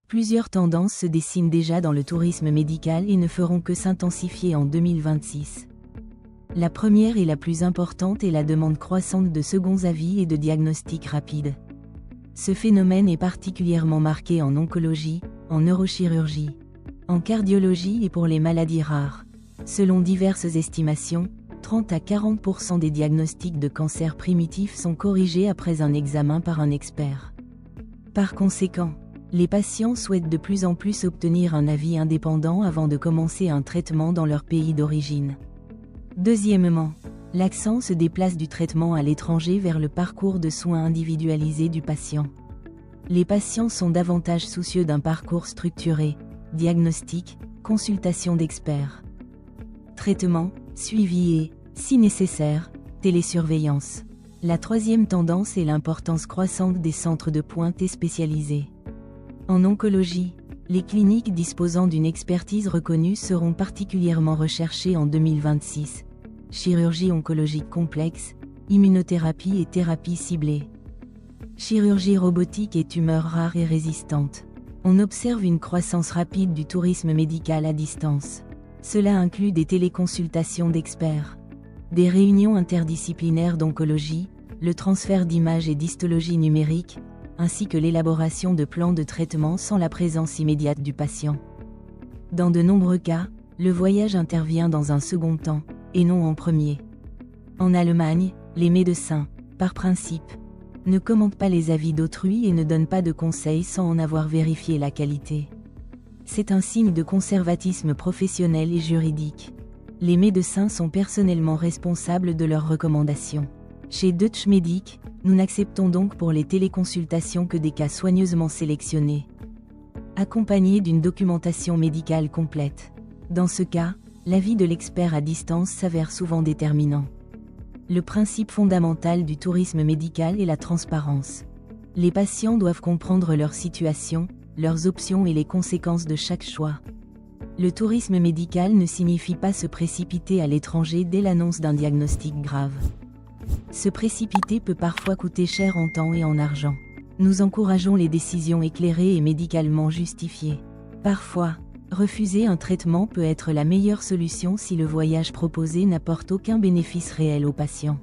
Plusieurs tendances se dessinent déjà dans le tourisme médical et ne feront que s'intensifier en 2026. La première et la plus importante est la demande croissante de seconds avis et de diagnostics rapides. Ce phénomène est particulièrement marqué en oncologie, en neurochirurgie, en cardiologie et pour les maladies rares. Selon diverses estimations, 30 à 40% des diagnostics de cancer primitif sont corrigés après un examen par un expert. Par conséquent, les patients souhaitent de plus en plus obtenir un avis indépendant avant de commencer un traitement dans leur pays d'origine. Deuxièmement, l'accent se déplace du traitement à l'étranger vers le parcours de soins individualisé du patient. Les patients sont davantage soucieux d'un parcours structuré, diagnostic, consultation d'experts, traitement, suivi et, si nécessaire, télésurveillance. La troisième tendance est l'importance croissante des centres de pointe spécialisés. En oncologie, les cliniques disposant d'une expertise reconnue seront particulièrement recherchées en 2026. Chirurgie oncologique complexe, immunothérapie et thérapie ciblée. Chirurgie robotique et tumeurs rares et résistantes. On observe une croissance rapide du tourisme médical à distance. Cela inclut des téléconsultations d'experts, des réunions interdisciplinaires d'oncologie, le transfert d'images et d'histologie numérique, ainsi que l'élaboration de plans de traitement sans la présence immédiate du patient. Dans de nombreux cas, le voyage intervient dans un second temps, et non en premier. En Allemagne, les médecins, par principe, ne commentent pas les avis d'autrui et ne donnent pas de conseils sans en avoir vérifié la qualité. C'est un signe de conservatisme professionnel et juridique. Les médecins sont personnellement responsables de leurs recommandations. Chez Deutsche Medic, nous n'acceptons donc pour les téléconsultations que des cas soigneusement sélectionnés, accompagnés d'une documentation médicale complète. Dans ce cas, l'avis de l'expert à distance s'avère souvent déterminant. Le principe fondamental du tourisme médical est la transparence. Les patients doivent comprendre leur situation, leurs options et les conséquences de chaque choix. Le tourisme médical ne signifie pas se précipiter à l'étranger dès l'annonce d'un diagnostic grave. Se précipiter peut parfois coûter cher en temps et en argent. Nous encourageons les décisions éclairées et médicalement justifiées. Parfois, refuser un traitement peut être la meilleure solution si le voyage proposé n'apporte aucun bénéfice réel au patient.